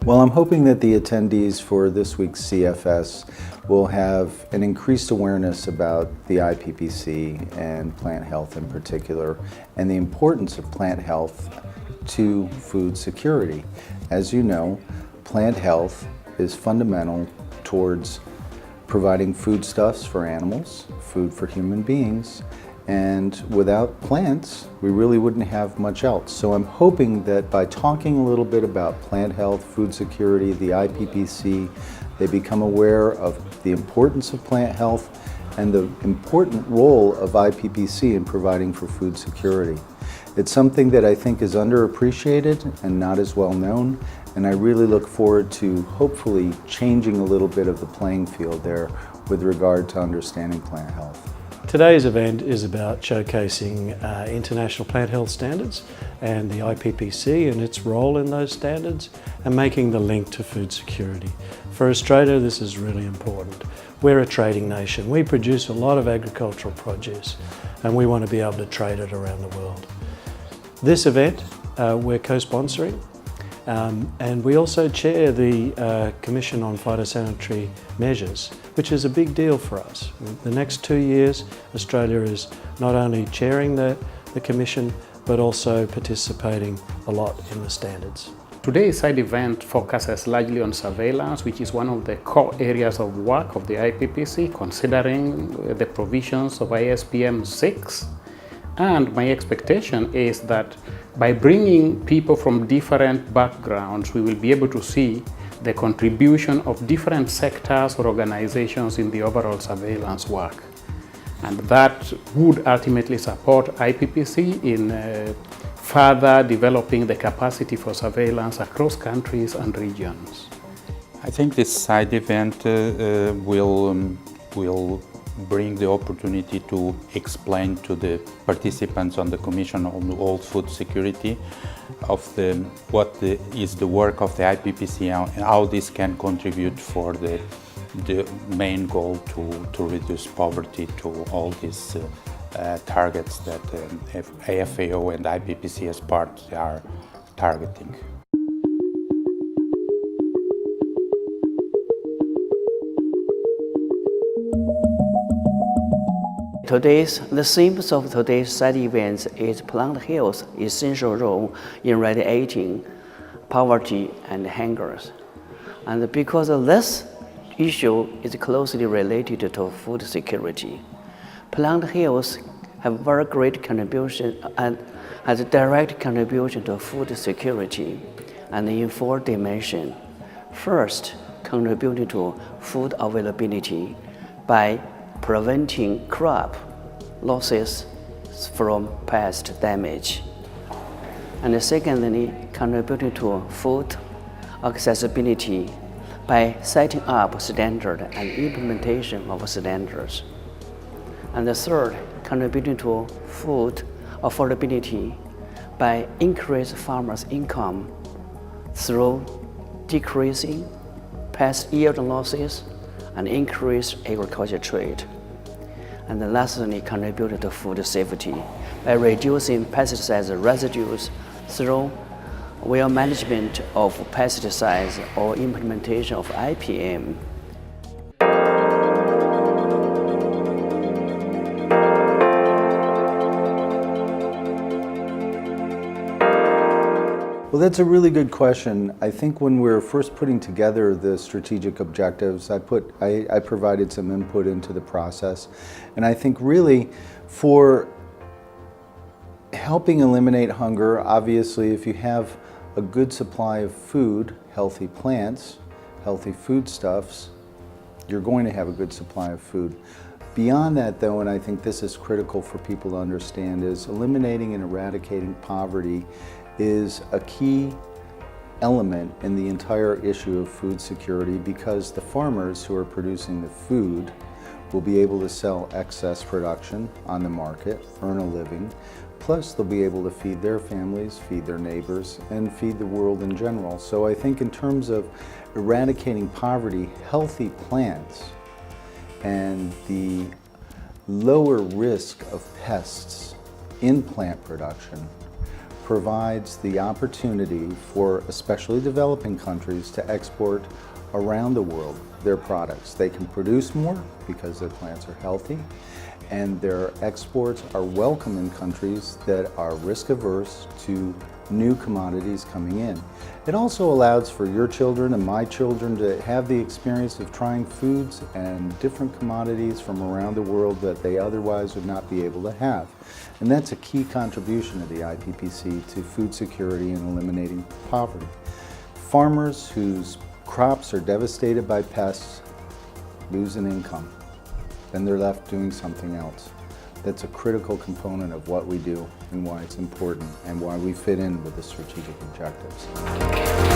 Well, I'm hoping that the attendees for this week's CFS will have an increased awareness about the IPPC and plant health in particular, and the importance of plant health to food security. As you know, plant health is fundamental towards providing foodstuffs for animals, food for human beings, and without plants, we really wouldn't have much else. So I'm hoping that by talking a little bit about plant health, food security, the IPPC, they become aware of the importance of plant health and the important role of IPPC in providing for food security. It's something that I think is underappreciated and not as well known, and I really look forward to hopefully changing a little bit of the playing field there with regard to understanding plant health. Today's event is about showcasing international plant health standards and the IPPC and its role in those standards, and making the link to food security. For Australia, this is really important. We're a trading nation. We produce a lot of agricultural produce and we want to be able to trade it around the world. This event we're co-sponsoring, and we also chair the Commission on Phytosanitary Measures, which is a big deal for us. The next 2 years, Australia is not only chairing the Commission, but also participating a lot in the standards. Today's side event focuses largely on surveillance, which is one of the core areas of work of the IPPC, considering the provisions of ISPM 6. And my expectation is that by bringing people from different backgrounds, we will be able to see the contribution of different sectors or organizations in the overall surveillance work. And that would ultimately support IPPC in further developing the capacity for surveillance across countries and regions. I think this side event will bring the opportunity to explain to the participants on the Commission on World Food Security of what is the work of the IPPC and how this can contribute for the main goal to reduce poverty, to all these targets that AFAO and IPPC as part are targeting. The theme of today's side events is plant health's essential role in eradicating poverty and hunger. And because of this issue is closely related to food security, plant health have very great contribution and has a direct contribution to food security, and in 4 dimensions. First, contributing to food availability by preventing crop losses from pest damage. And secondly, contributing to food accessibility by setting up standards and implementation of standards. And the third, contributing to food affordability by increasing farmers' income through decreasing pest yield losses and increased agriculture trade. And then lastly, contributed to food safety by reducing pesticide residues through well management of pesticides or implementation of IPM. Well, that's a really good question. I think when we were first putting together the strategic objectives, I provided some input into the process. And I think really for helping eliminate hunger, obviously if you have a good supply of food, healthy plants, healthy foodstuffs, you're going to have a good supply of food. Beyond that though, and I think this is critical for people to understand, is eliminating and eradicating poverty is a key element in the entire issue of food security, because the farmers who are producing the food will be able to sell excess production on the market, earn a living, plus they'll be able to feed their families, feed their neighbors, and feed the world in general. So I think in terms of eradicating poverty, healthy plants and the lower risk of pests in plant production provides the opportunity for especially developing countries to export around the world their products. They can produce more because their plants are healthy, and their exports are welcome in countries that are risk averse to new commodities coming in. It also allows for your children and my children to have the experience of trying foods and different commodities from around the world that they otherwise would not be able to have. And that's a key contribution of the IPPC to food security and eliminating poverty. Farmers whose crops are devastated by pests lose an income. Then they're left doing something else. That's a critical component of what we do and why it's important and why we fit in with the strategic objectives.